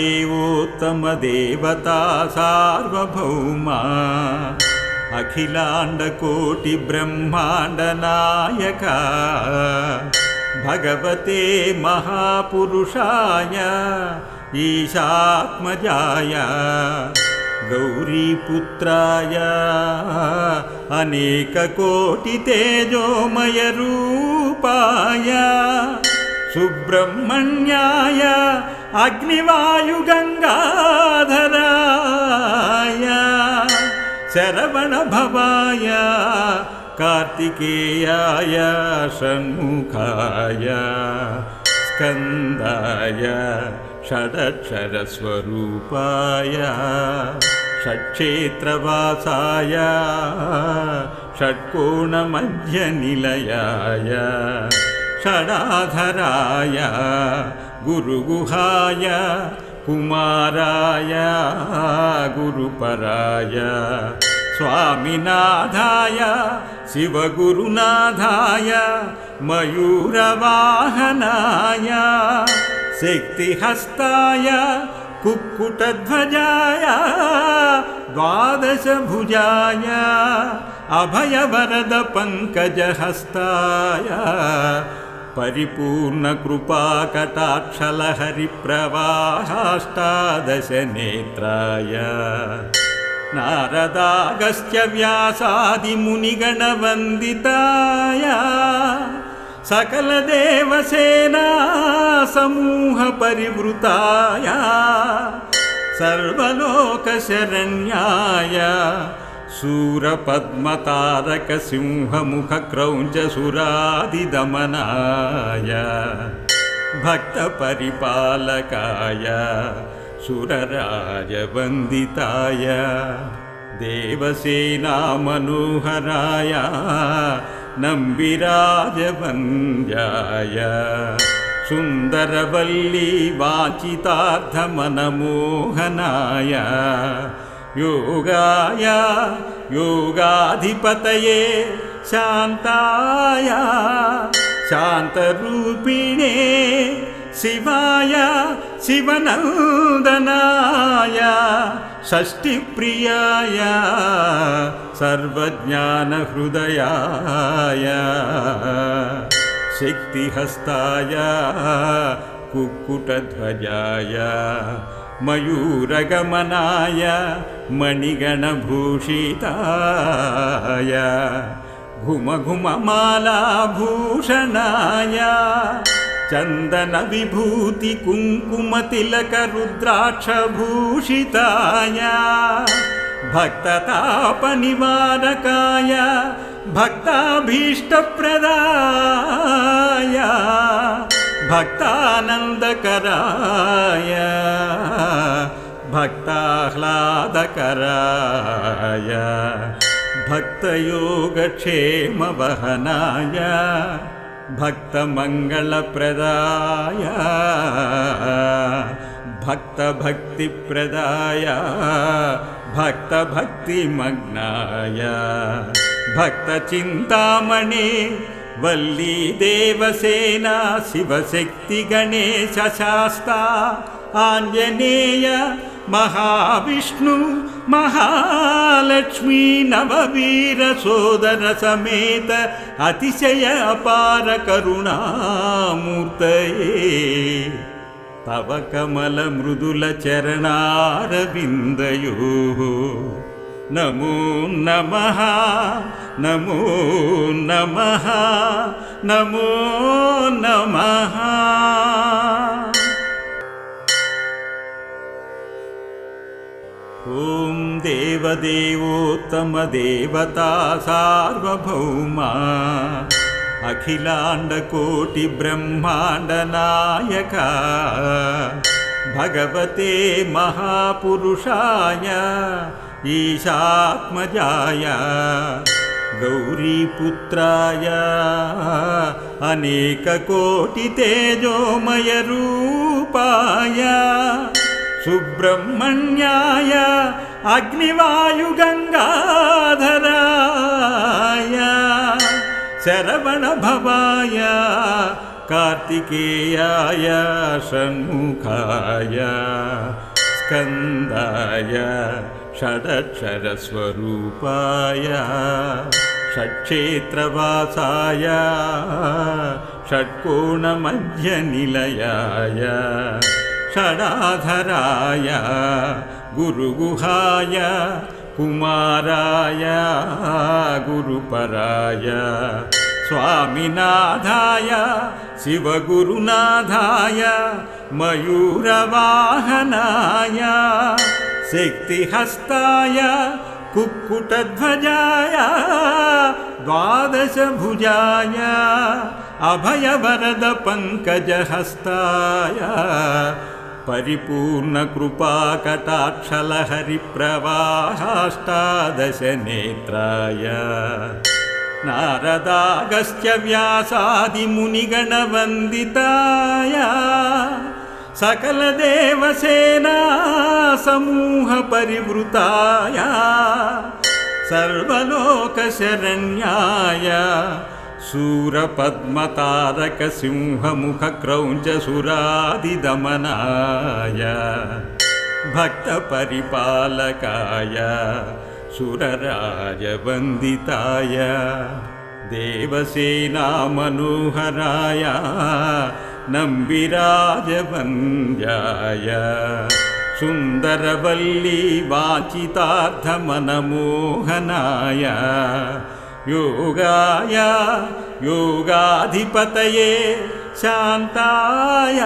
देवदेवोत्तम देवता सार्वभौमा अखिलाण्डकोटि ब्रह्माण्ड नायका भगवते महापुरुषाय ईशात्मजाय गौरीपुत्राय अनेककोटि तेजोमय रूपाय सुब्रह्मण्याय अग्निवायुगंगाधराय शरवणभवाय कार्तिकेयाय षण्मुखाय स्कन्दाय षडक्षरस्वरूपाय षट्क्षेत्रवासाय षट्कोणमध्यनिलयाय षडाधराय गुरुगुहाय कुमाराय गुरुपराय स्वामिनाथाय शिवगुरुनाथाय मयूरवाहनाय शक्तिहस्ताय कुक्कुटध्वजाय द्वादशभुजाय अभयवरद पंकजहस्ताय परिपूर्णकृपाकटाक्षलहरिप्रवाहाष्टादशनेत्राय नारदागस्त्य व्यासादिमुनिगणवन्दिताय सकलदेवसेना समूह परिवृताय सर्वलोकशरण्याय शूरपद्मतारकसिंहमुखक्रौञ्चसुरादिदमनाय भक्तपरिपालकाय सुरराजवन्दिताय देवसेनामनोहराय नम्बिराजवन्द्याय सुन्दरवल्ली वाञ्छितार्थमनमोहनाय योगाय योगाधिपतये शान्ताय शान्तरूपिणे शिवाय शिवनन्दनाय षष्टिप्रियाय सर्वज्ञानहृदयाय शक्तिहस्ताय कुक्कुटध्वजाय मयूरगमनाय मणिगणभूषिताय घुमघुममालाभूषणाय चन्दनविभूति कुङ्कुमतिलकरुद्राक्षभूषिताय भक्ततापनिवारकाय भक्ताभीष्टप्रदाय भक्तानन्दकराय भक्ताह्लादकराय भक्तयोगक्षेमवहनाय भक्तमङ्गलप्रदाय भक्तभक्तिप्रदाय भक्तभक्तिमग्नाय भक्तचिन्तामणे वल्ली देवसेना शिवशक्तिगणेश शास्ता आञ्जनेय महाविष्णु महालक्ष्मी नववीर सोदर समेत अतिशय अपार करुणामूर्तये तव कमल मृदुल चरणारविन्दयोः नमो नमः नमो नमः नमो नमः। ॐ देवदेवोत्तम देवता सार्वभौमा अखिलाण्डकोटि ब्रह्माण्ड नायका भगवते महापुरुषाय ईशात्मजाय गौरीपुत्राय अनेककोटि तेजोमय रूपाय सुब्रह्मण्याय अग्निवायुगंगाधराय शरवणभवाय कार्तिकेयाय षण्मुखाय स्कन्दाय षडक्षरस्वरूपाय षट्क्षेत्रवासाय षट्कोणमध्यनिलयाय षडाधराय गुरुगुहाय कुमाराय गुरुपराय स्वामिनाथाय शिवगुरुनाथाय मयूरवाहनाय शक्तिहस्ताय कुक्कुटध्वजाय द्वादशभुजाय अभयवरद पंकजहस्ताय परिपूर्णकृपाकटाक्षलहरिप्रवाहाष्टादशनेत्राय नारदागस्त्य व्यासादिमुनिगणवन्दिताय सकलदेवसेना समूहपरिवृताय सर्वलोकशरण्याय शूरपद्मतारकसिंहमुखक्रौञ्चसुरादिदमनाय भक्तपरिपालकाय सुरराजवन्दिताय देवसेनामनोहराय नम्बिराजवन्द्याय सुन्दरवल्ली वाचितार्थमनमोहनाय योगाय योगाधिपतये शान्ताय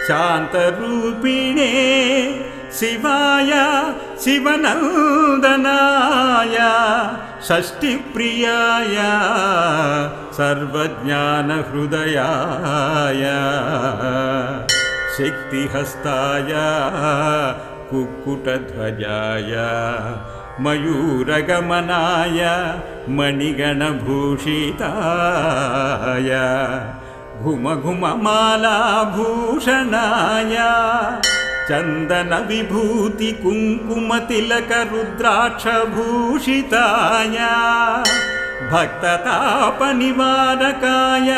शान्तरूपिणे शिवाय शिवनन्दनाय षष्टिप्रियाय सर्वज्ञानहृदयाय शक्तिहस्ताय कुक्कुटध्वजाय मयूरगमनाय मणिगणभूषिताय घुमघुममालाभूषणाय चन्दनविभूति कुङ्कुमतिलकरुद्राक्षभूषिताय भक्ततापनिवारकाय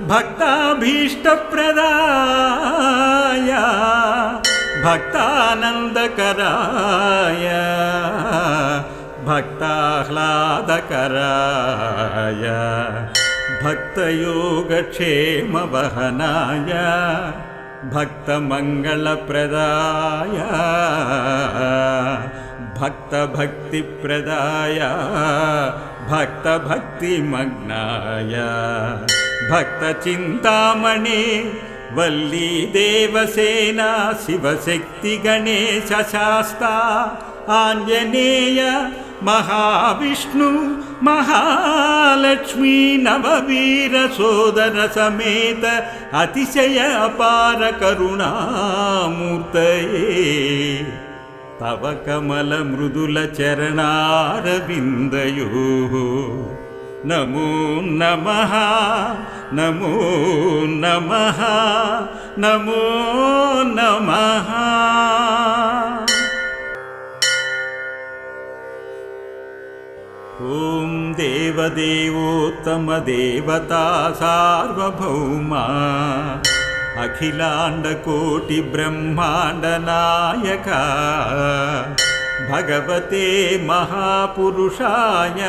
भक्ताभीष्टप्रदाय भक्तानन्दकराय भक्ताह्लादकराय भक्तयोगक्षेमवहनाय भक्तमङ्गलप्रदाय भक्तभक्तिप्रदाय भक्तभक्तिमग्नाय भक्तचिन्तामणे वल्ली देवसेना शिवशक्तिगणेशशास्ता आञ्जनेय महाविष्णु महालक्ष्मी नववीरसोदर समेत अतिशय अपार करुणामूर्तये तव कमलमृदुलचरणारविन्दयोः नमो नमः नमो नमः नमो नमः। ॐ देवदेवोत्तमदेवता सार्वभौमा अखिलाण्डकोटिब्रह्माण्डनायका भगवते महापुरुषाय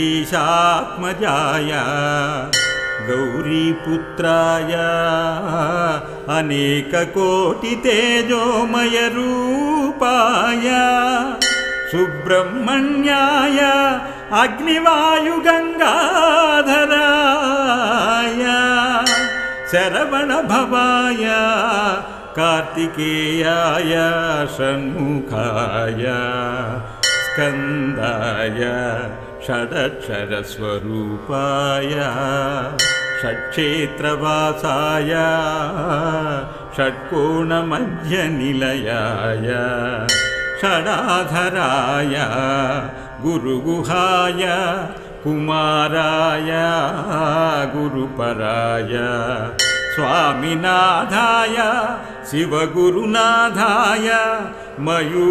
ईशात्मजाय गौरीपुत्राय अनेककोटितेजोमयरूपाय सुब्रह्मण्याय अग्निवायुगङ्गाधराय शरवणभवाय कार्तिकेयाय षण्मुखाय स्कन्दाय षडक्षरस्वरूपाय षट्क्षेत्रवासाय षट्कोणमध्यनिलयाय षडाधराय गुरुगुहाय कुमाराय गुरुपराय स्वामिनाथाय शिवगुरुनाथाय मयूरवाहनाय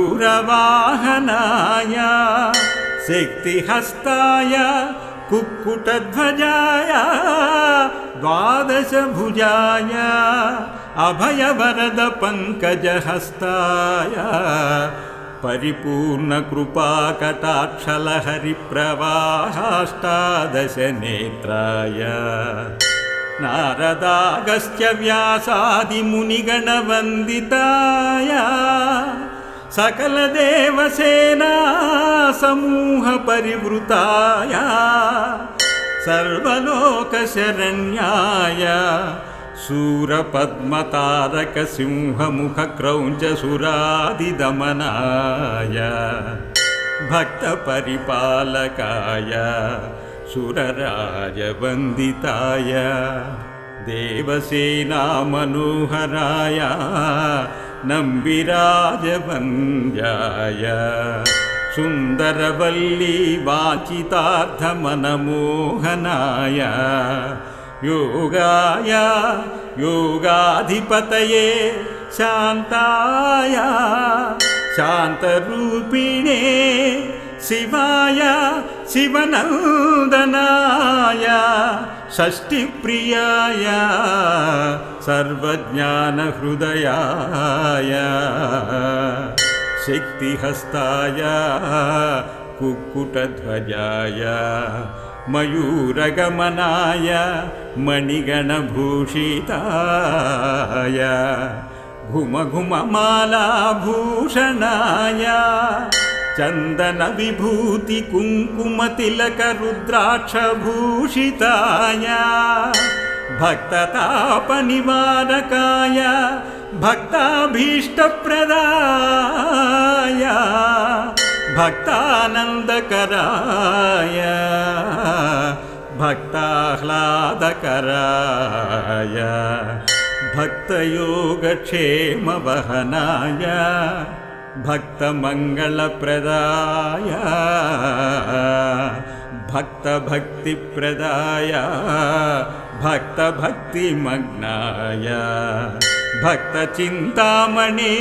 शक्तिहस्ताय कुक्कुटध्वजाय द्वादशभुजाय अभयवरद पङ्कजहस्ताय परिपूर्णकृपाकटाक्षलहरिप्रवाहाष्टादशनेत्राय नारदागस्त्य व्यासादिमुनिगणवन्दिताय सकलदेवसेना समूहपरिवृताय सर्वलोकशरण्याय शूरपद्मतारकसिंहमुखक्रौञ्चसुरादिदमनाय भक्तपरिपालकाय सुरराजवन्दिताय देवसेनामनोहराय नम्बिराजवन्द्याय सुन्दरवल्ली वाचितार्थमनमोहनाय योगाय योगाधिपतये शान्ताय शान्तरूपिणे शिवाय शिवनन्दनाय षष्टिप्रियाय सर्वज्ञानहृदयाय शक्तिहस्ताय कुक्कुटध्वजाय मयूरगमनाय मणिगणभूषिताय घुमघुममालाभूषणाय चन्दनविभूतिकुङ्कुमतिलकरुद्राक्षभूषिताय भक्ततापनिवारकाय भक्ताभीष्टप्रदाय भक्तानन्दकराय भक्ताह्लादकराय भक्तयोगक्षेमवहनाय भक्तमङ्गलप्रदाय भक्तभक्तिप्रदाय भक्तभक्तिमग्नाय भक्तचिन्तामणे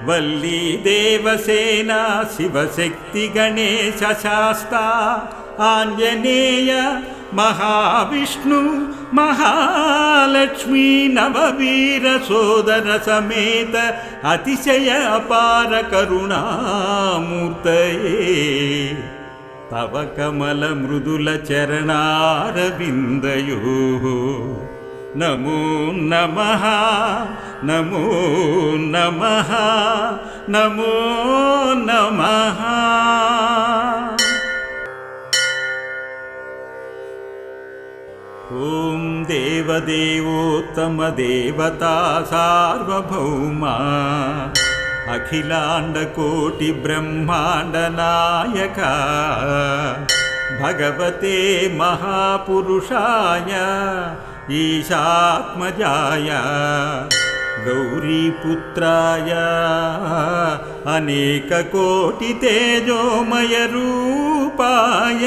वल्ली देवसेना शिवशक्तिगणेशशास्ता आञ्जनेय महाविष्णु महालक्ष्मी नववीरसोदर समेत अतिशय अपार करुणामूर्तये तव कमलमृदुलचरणारविन्दयोः नमो नमः नमो नमः नमो नमः। ॐ देवदेवोत्तमदेवता सार्वभौमा अखिलाण्डकोटिब्रह्माण्डनायका भगवते महापुरुषाय ईशात्मजाय गौरीपुत्राय अनेककोटितेजोमयरूपाय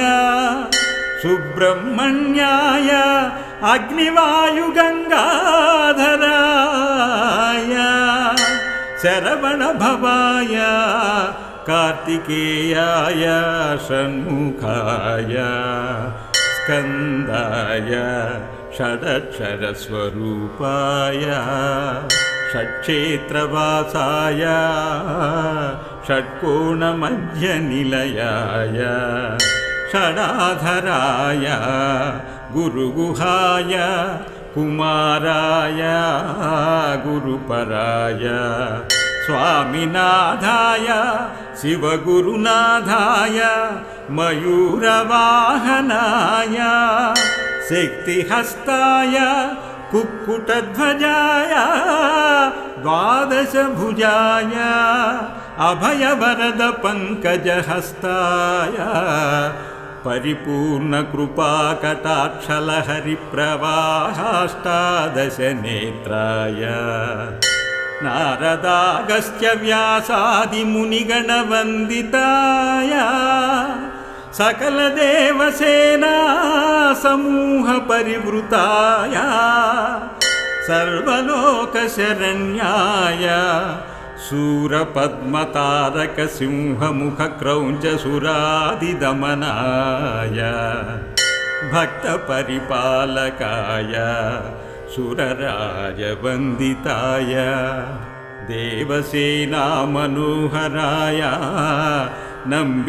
सुब्रह्मण्याय अग्निवायुगङ्गाधराय शरवणभवाय कार्तिकेयाय षण्मुखाय स्कन्दाय षडक्षरस्वरूपाय षट्क्षेत्रवासाय षट्कोणमध्यनिलयाय षडाधराय गुरुगुहाय कुमाराय गुरुपराय स्वामिनाथाय शिवगुरुनाथाय मयूरवाहनाय शक्तिहस्ताय कुक्कुटध्वजाय द्वादशभुजाय अभयवरद पङ्कजहस्ताय परिपूर्णकृपाकटाक्षलहरिप्रवाहाष्टादशनेत्राय नारदागस्त्य व्यासादिमुनिगणवन्दिताय सकलदेवसेना समूहपरिवृताय सर्वलोकशरण्याय शूरपद्मतारकसिंहमुखक्रौञ्चसुरादिदमनाय भक्तपरिपालकाय सुरराजवन्दिताय देवसेनामनोहराय नम्बिराजवन्द्याय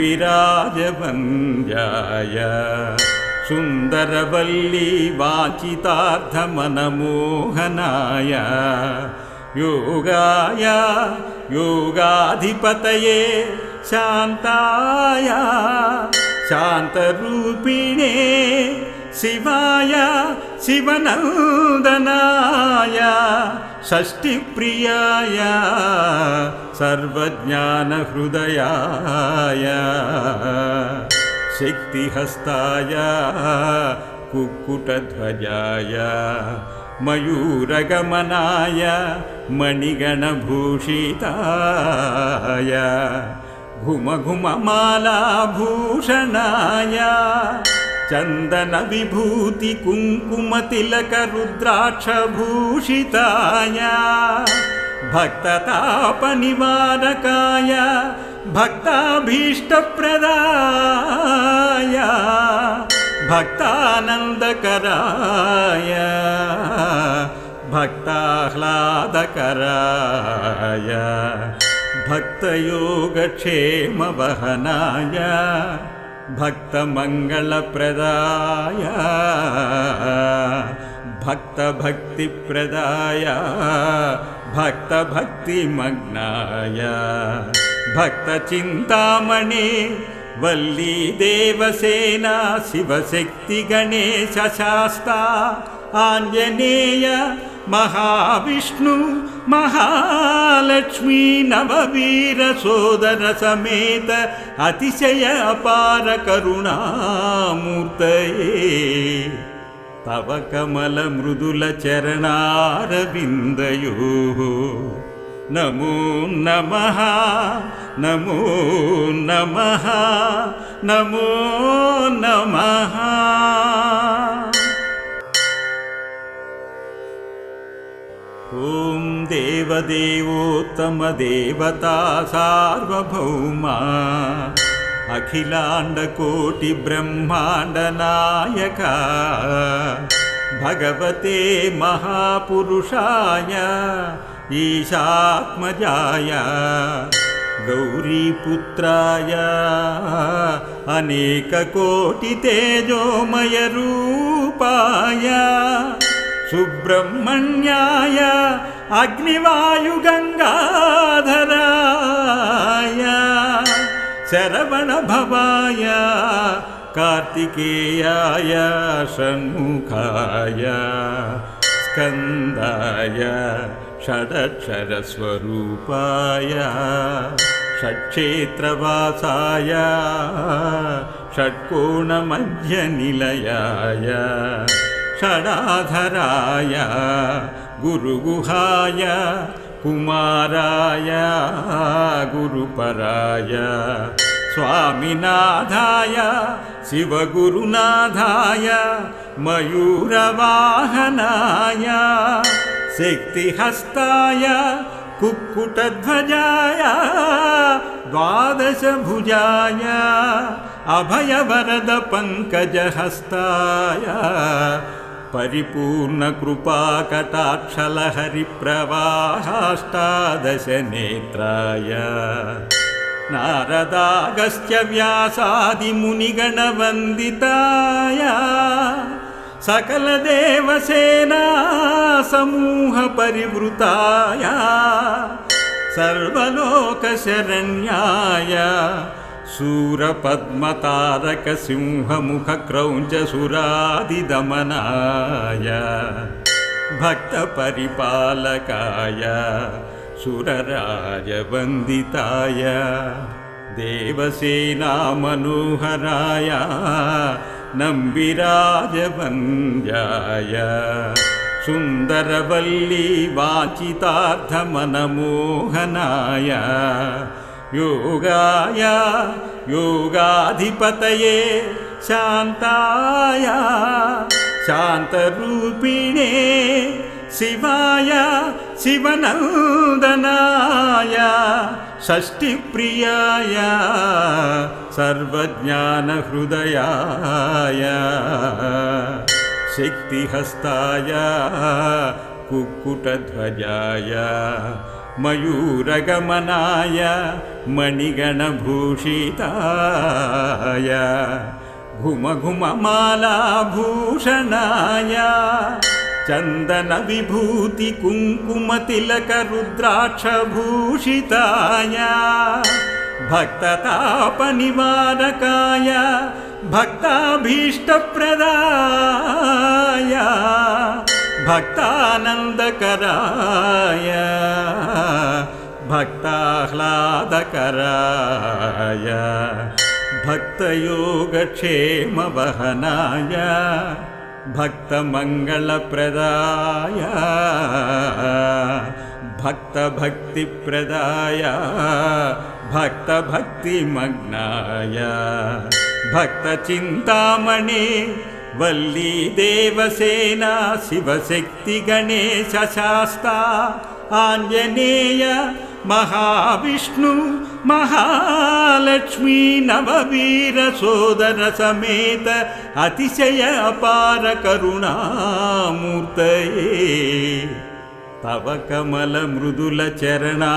सुन्दरवल्ली वाचितार्थमनमोहनाय योगाय योगाधिपतये शान्ताय शान्तरूपिणे शिवाय शिवनन्दनाय षष्टिप्रियाय सर्वज्ञानहृदयाय शक्तिहस्ताय कुक्कुटध्वजाय मयूरगमनाय मणिगणभूषिताय घुमघुममालाभूषणाय चन्दनविभूति कुङ्कुमतिलकरुद्राक्षभूषिताय भक्ततापनिवारकाय भक्ताभीष्टप्रदाय भक्तानन्दकराय भक्ताह्लादकराय भक्तयोगक्षेमवहनाय भक्तमङ्गलप्रदाय भक्तभक्तिप्रदाय भक्तभक्तिमग्नाय भक्तचिन्तामणे वल्ली देवसेना शिवशक्तिगणेशशास्ता आञ्जनेय महाविष्णु महालक्ष्मी नववीरसोदर समेत अतिशय अपार करुणामूर्तये तव कमलमृदुलचरणारविन्दयोः नमो नमः नमो नमः नमो नमः। ॐ देवदेवोत्तमदेवता सार्वभौमा अखिलाण्डकोटिब्रह्माण्डनायका भगवते महापुरुषाय ईशात्मजाय गौरीपुत्राय अनेककोटितेजोमयरूपाय सुब्रह्मण्याय अग्निवायुगङ्गाधराय शरवणभवाय कार्तिकेयाय षण्मुखाय स्कन्दाय षडक्षरस्वरूपाय षट्क्षेत्रवासाय षट्कोणमध्यनिलयाय षडाधराय गुरुगुहाय कुमाराय गुरुपराय स्वामिनाथाय शिवगुरुनाथाय मयूरवाहनाय शक्तिहस्ताय कुक्कुटध्वजाय द्वादशभुजाय अभयवरद पंकजहस्ताय परिपूर्णकृपाकटाक्षलहरिप्रवाहाष्टादशनेत्राय नारदागस्त्य व्यासादिमुनिगणवन्दिताय सकलदेवसेना समूहपरिवृताय सर्वलोकशरण्याय शूरपद्मतारकसिंहमुखक्रौञ्चसुरादिदमनाय भक्तपरिपालकाय सुरराजवन्दिताय देवसेनामनोहराय नम्बिराजवन्द्याय सुन्दरवल्ली वाचितार्थमनमोहनाय योगाय योगाधिपतये शान्ताय शान्तरूपिणे शिवाय शिवनन्दनाय षष्टिप्रियाय सर्वज्ञानहृदयाय शक्तिहस्ताय कुक्कुटध्वजाय मयूरगमनाय मणिगणभूषिताय घुमघुममालाभूषणाय चन्दनविभूति कुङ्कुमतिलकरुद्राक्षभूषिताय भक्ततापनिवारकाय भक्ताभीष्टप्रदाय भक्तानन्दकराय भक्ताह्लादकराय भक्तयोगक्षेमवहनाय भक्तमङ्गलप्रदाय भक्तभक्तिप्रदाय भक्तभक्तिमग्नाय भक्तचिन्तामणे वल्ली देवसेना शिवशक्तिगणेश शास्ता आञ्जनेय महाविष्णु महालक्ष्मी नववीर सोदर समेत अतिशय अपार करुणामूर्तये तव कमल मृदुल चरणारविन्दयोः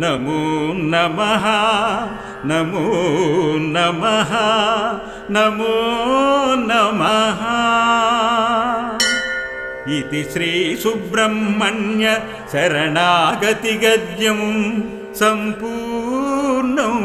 नमो नमः नमो नमः नमो नमः इति श्री सुब्रह्मण्य शरणागति गद्यं सम्पूर्णम्।